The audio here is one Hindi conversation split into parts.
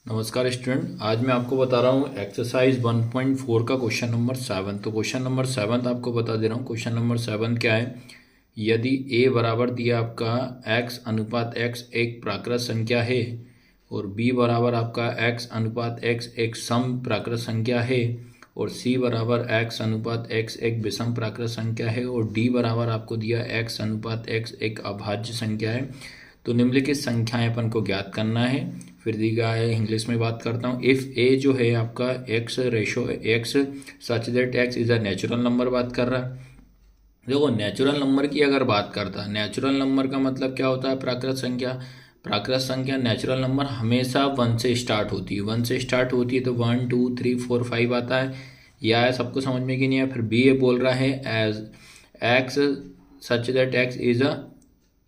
नमस्कार स्टूडेंट, आज मैं आपको बता रहा हूँ एक्सरसाइज 1.4 का क्वेश्चन नंबर 7। तो क्वेश्चन नंबर 7 आपको बता दे रहा हूँ। क्वेश्चन नंबर 7 क्या है? यदि a बराबर दिया आपका x अनुपात x एक प्राकृत संख्या है और b बराबर आपका x अनुपात x एक सम प्राकृत संख्या है और c बराबर x अनुपात x एक विषम प्राकृत संख्या है और d बराबर आपको दिया x अनुपात x एक अभाज्य संख्या है, तो निम्नलिखित संख्याएं अपन को ज्ञात करना है। फिर दी गया है, इंग्लिश में बात करता हूँ। इफ़ ए जो है आपका x ratio x such that x is a natural number बात कर रहा है। देखो, नेचुरल नंबर की अगर बात करता है, नेचुरल नंबर का मतलब क्या होता है? प्राकृत संख्या। प्राकृत संख्या नेचुरल नंबर हमेशा 1 से स्टार्ट होती है। 1 से स्टार्ट होती है तो 1 2 3 4 5 आता है। यह है सबको समझ में कि नहीं है? फिर बी ए बोल रहा है as x such that x is a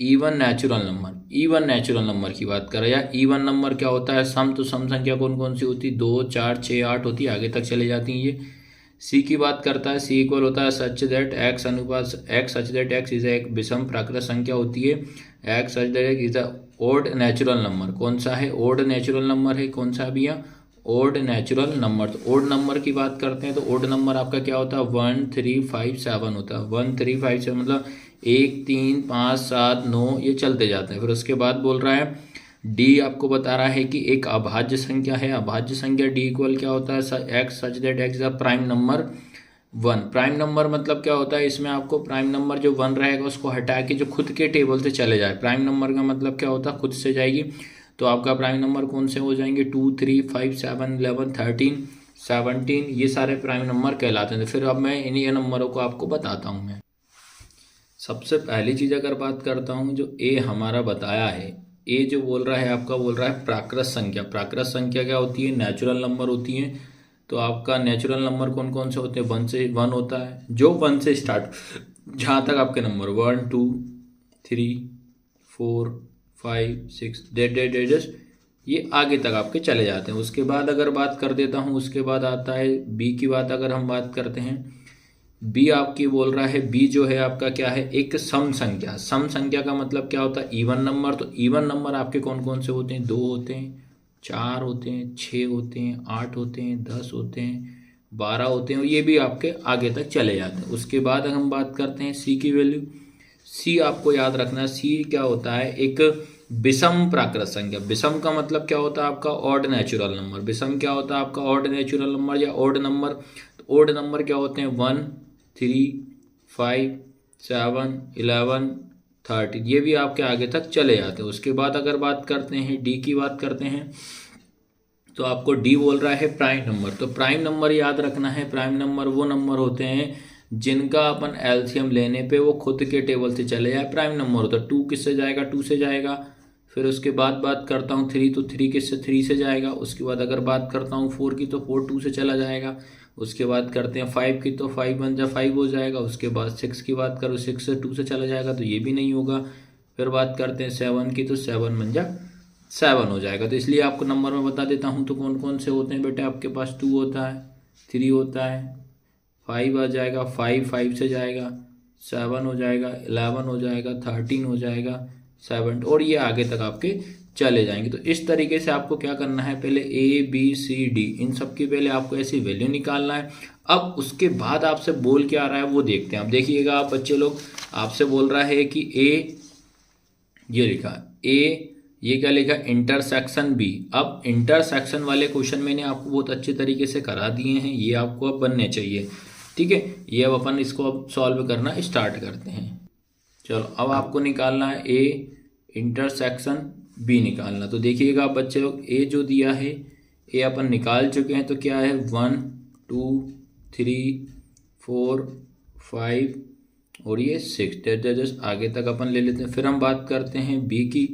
even natural number. Even natural number की बात करें, या इवन नंबर क्या होता है? सम। तो सम संख्या कौन कौन सी होती है? 2 4 6 8 होती है, आगे तक चले जाती हैं ये। सी की बात करता है, सी इक्वल होता है सच दैट एक्स अनुपात x such that x is एक विषम प्राकृत संख्या होती है। X such that x is a odd natural number. कौन सा है? ओड नेचुरल नंबर है। कौन सा भैया? Odd natural number. तो ओड नंबर की बात करते हैं तो ओड नंबर आपका क्या होता है? 1 3 5 7 होता है। 1 3 5 7 मतलब 1 3 5 7 9 ये चलते जाते हैं। फिर उसके बाद बोल रहा है डी आपको बता रहा है कि एक अभाज्य संख्या है। अभाज्य संख्या डी इक्वल क्या होता है? X such that x is a prime number 1। Prime number मतलब क्या होता है? इसमें आपको प्राइम नंबर जो 1 रहेगा उसको हटा के जो खुद के टेबल से चले जाए। प्राइम नंबर का मतलब क्या होता है? खुद से जाएगी। तो आपका प्राइम नंबर कौन से हो जाएंगे? 2 3 5 7 11 13 17 ये सारे प्राइम नंबर कहलाते हैं। फिर अब मैं इन्हीं नंबरों को आपको बताता हूँ। मैं सबसे पहली चीज़ अगर बात करता हूँ, जो ए हमारा बताया है, ए जो बोल रहा है आपका बोल रहा है प्राकृत संख्या। प्राकृत संख्या क्या होती है? नेचुरल नंबर होती है। तो आपका नेचुरल नंबर कौन कौन से होते हैं? 1 से 1 होता है, जो 1 से स्टार्ट, जहाँ तक आपके नंबर 1 2 3 4 5 6 डेट डेट डेट ये आगे तक आपके चले जाते हैं। उसके बाद अगर बात कर देता हूँ, उसके बाद आता है बी की बात। अगर हम बात करते हैं, बी आपकी बोल रहा है, बी जो है आपका क्या है? एक सम संख्या। सम संख्या का मतलब क्या होता है? Even number. तो इवन नंबर आपके कौन कौन से होते हैं? 2 होते हैं, 4 होते हैं, 6 होते हैं, 8 होते हैं, 10 होते हैं, 12 होते हैं, और ये भी आपके आगे तक चले जाते हैं। उसके बाद हम बात करते हैं सी की वैल्यू। सी आपको याद रखना है, सी क्या होता है? एक विषम प्राकृत संख्या। विषम का मतलब क्या होता है? आपका ऑड नेचुरल नंबर। विषम क्या होता है? आपका ऑड नेचुरल नंबर या ऑड नंबर। तो ऑड नंबर क्या होते हैं? 1 3 5 7 11 13 ये भी आपके आगे तक चले जाते हैं। उसके बाद अगर बात करते हैं डी की बात करते हैं, तो आपको डी बोल रहा है प्राइम नंबर। तो प्राइम नंबर याद रखना है, प्राइम नंबर वो नंबर होते हैं जिनका अपन एलसीएम लेने पे वो खुद के टेबल से चले जाए, प्राइम नंबर होता है। 2 किससे जाएगा? 2 से जाएगा। फिर उसके बाद बात करता हूँ 3, तो 3 किससे? 3 से जाएगा। उसके बाद अगर बात करता हूँ 4 की, तो 4 2 से चला जाएगा। उसके बाद करते हैं 5 की, तो 5 1 जा 5 हो जाएगा। उसके बाद 6 की बात करो, 6 से 2 से चला जाएगा, तो ये भी नहीं होगा। फिर बात करते हैं 7 की, तो 7 1 जा 7 हो जाएगा। तो इसलिए आपको नंबर में बता देता हूँ तो कौन कौन से होते हैं बेटे? आपके पास 2 होता है, 3 होता है, 5 आ जाएगा, 5 5 से जाएगा, 7 हो जाएगा, 11 हो जाएगा, 13 हो जाएगा, 7, और ये आगे तक आपके चले जाएंगे। तो इस तरीके से आपको क्या करना है? पहले ए बी सी डी इन सब की पहले आपको ऐसी वैल्यू निकालना है। अब उसके बाद आपसे बोल क्या आ रहा है वो देखते हैं। अब देखिएगा आप बच्चे लोग, आपसे बोल रहा है कि ए, ये लिखा ए, ये क्या लिखा? Intersection B. अब इंटरसेक्शन वाले क्वेश्चन मैंने आपको बहुत अच्छे तरीके से करा दिए हैं, ये आपको अब बनने चाहिए। ठीक है, ये अब अपन इसको अब सॉल्व करना स्टार्ट करते हैं। चलो, अब आपको निकालना है ए इंटरसेक्शन बी निकालना। तो देखिएगा आप बच्चे लोग, ए जो दिया है, ए अपन निकाल चुके हैं। तो क्या है? 1 2 3 4 5 और ये 6 जस्ट आगे तक अपन ले लेते हैं। फिर हम बात करते हैं बी की।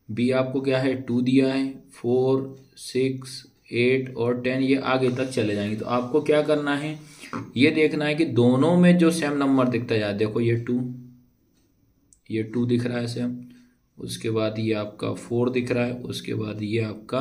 बी आपको क्या है? 2 दिया है, 4 6 8 और 10 ये आगे तक चले जाएंगे। तो आपको क्या करना है? ये देखना है कि दोनों में जो सेम नंबर दिखता जाए। देखो ये 2, ये 2 दिख रहा है सेम। उसके बाद ये आपका 4 दिख रहा है। उसके बाद ये आपका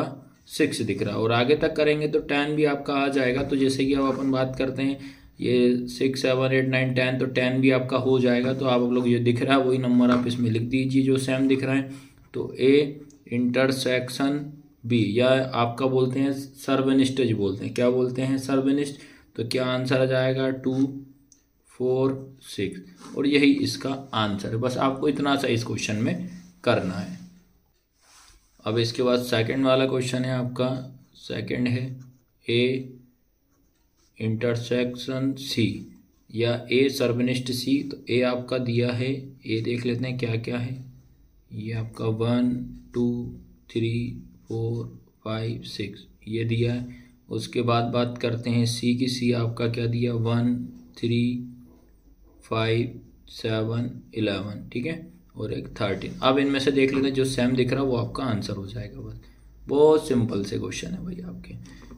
6 दिख रहा है। और आगे तक करेंगे तो 10 भी आपका आ जाएगा। तो जैसे कि अब अपन बात करते हैं, ये 6 7 8 9 10, तो 10 भी आपका हो जाएगा। तो आप लोग ये दिख रहा है वही नंबर आप इसमें लिख दीजिए जो सेम दिख रहा है। तो ए इंटरसेक्शन बी, या आपका बोलते हैं सर्वनिष्ठ बोलते हैं, क्या बोलते हैं सर्वनिष्ठ। तो क्या आंसर आ जाएगा 2 4 6, और यही इसका आंसर है। बस आपको इतना सा इस क्वेश्चन में करना है। अब इसके बाद सेकंड वाला क्वेश्चन है आपका, सेकंड है ए इंटरसेक्शन सी या ए सर्वनिष्ठ सी। तो ए आपका दिया है, ए देख लेते हैं क्या क्या है। ये आपका 1 2 3 4 5 6 ये दिया है। उसके बाद बात करते हैं सी की। सी आपका क्या दिया 1 3 5 7 11, ठीक है, और एक 13। अब इनमें से देख लेते हैं जो सेम दिख रहा है वो आपका आंसर हो जाएगा। बस बहुत सिंपल से क्वेश्चन है भाई आपके।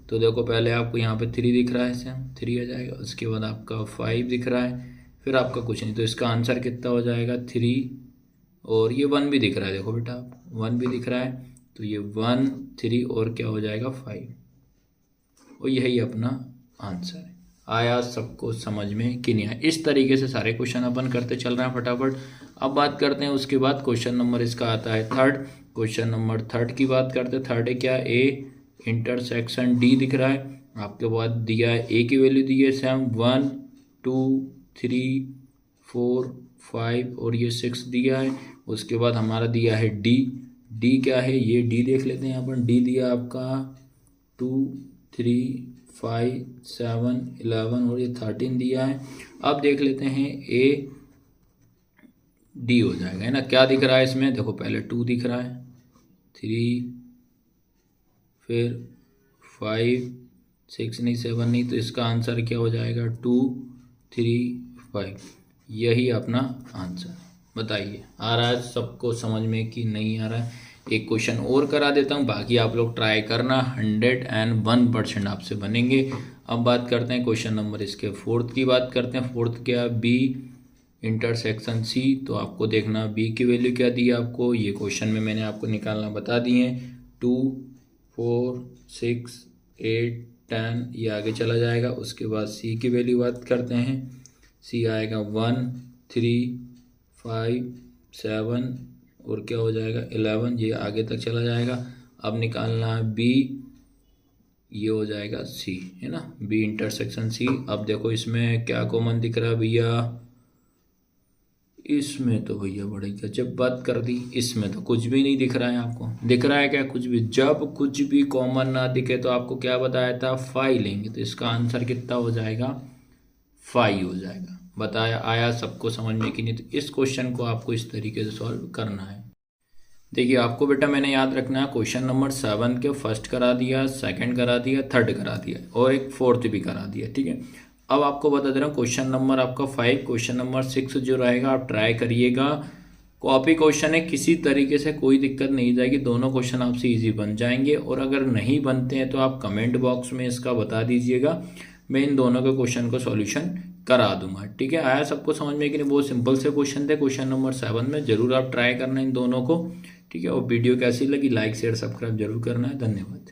तो देखो पहले आपको यहाँ पे 3 दिख रहा है, सेम 3 आ जाएगा। उसके बाद आपका 5 दिख रहा है, फिर आपका कुछ नहीं, तो इसका आंसर कितना हो जाएगा 3। और ये 1 भी दिख रहा है, देखो बेटा 1 भी दिख रहा है, तो ये 1 3 और क्या हो जाएगा 5, और यही अपना आंसर है। आया सबको समझ में कि नहीं आया? इस तरीके से सारे क्वेश्चन अपन करते चल रहे हैं फटाफट। अब बात करते हैं उसके बाद क्वेश्चन नंबर इसका आता है थर्ड। क्वेश्चन नंबर थर्ड की बात करते हैं। थर्ड है क्या, ए इंटरसेक्शन डी दिख रहा है आपके बाद, दिया है ए की वैल्यू दी है सेम 1 2 3 4 5 और ये 6 दिया है। उसके बाद हमारा दिया है डी। डी क्या है, ये डी देख लेते हैं यहाँ पर। डी दिया आपका 2 3 5 7 11 और ये 13 दिया है। अब देख लेते हैं ए डी हो जाएगा, है ना। क्या दिख रहा है इसमें, देखो पहले 2 दिख रहा है, 3 फिर 5 6 नहीं 7 नहीं, तो इसका आंसर क्या हो जाएगा 2 3 5, यही अपना आंसर। बताइए आ रहा है सबको समझ में कि नहीं आ रहा है? एक क्वेश्चन और करा देता हूँ, बाकी आप लोग ट्राई करना, 101% आपसे बनेंगे। अब बात करते हैं क्वेश्चन नंबर इसके फोर्थ की बात करते हैं। फोर्थ क्या, बी इंटरसेक्शन सी। तो आपको देखना बी की वैल्यू क्या दी है आपको, ये क्वेश्चन में मैंने आपको निकालना बता दिए हैं, 2 4 6 8 10, ये आगे चला जाएगा। उसके बाद सी की वैल्यू बात करते हैं। सी आएगा 1 3 5 7 और क्या हो जाएगा 11, ये आगे तक चला जाएगा। अब निकालना है बी, ये हो जाएगा सी, है ना, बी इंटरसेक्शन सी। अब देखो इसमें क्या कॉमन दिख रहा है भैया, इसमें तो भैया बड़ी गजब बात कर दी, इसमें तो कुछ भी नहीं दिख रहा है। आपको दिख रहा है क्या, कुछ भी? जब कुछ भी कॉमन ना दिखे तो आपको क्या बताया था, 5 लेंगे, तो इसका आंसर कितना हो जाएगा 5 हो जाएगा। बताया आया सबको समझ में कि नहीं? तो इस क्वेश्चन को आपको इस तरीके से सॉल्व करना है। देखिए आपको बेटा मैंने याद रखना है, क्वेश्चन नंबर 7 के फर्स्ट करा दिया, सेकंड करा दिया, थर्ड करा दिया और एक फोर्थ भी करा दिया, ठीक है। अब आपको बता दे रहा हूँ क्वेश्चन नंबर आपका 5, क्वेश्चन नंबर 6 जो रहेगा आप ट्राई करिएगा। कॉपी क्वेश्चन है, किसी तरीके से कोई दिक्कत नहीं जाएगी, दोनों क्वेश्चन आपसे इजी बन जाएंगे। और अगर नहीं बनते हैं तो आप कमेंट बॉक्स में इसका बता दीजिएगा, मैं इन दोनों के क्वेश्चन को सॉल्यूशन करा दूंगा, ठीक है। आया सबको समझ में कि नहीं? बहुत सिंपल से क्वेश्चन थे क्वेश्चन नंबर 7 में, जरूर आप ट्राई करना इन दोनों को, ठीक है। और वीडियो कैसी लगी, लाइक शेयर सब्सक्राइब जरूर करना है। धन्यवाद।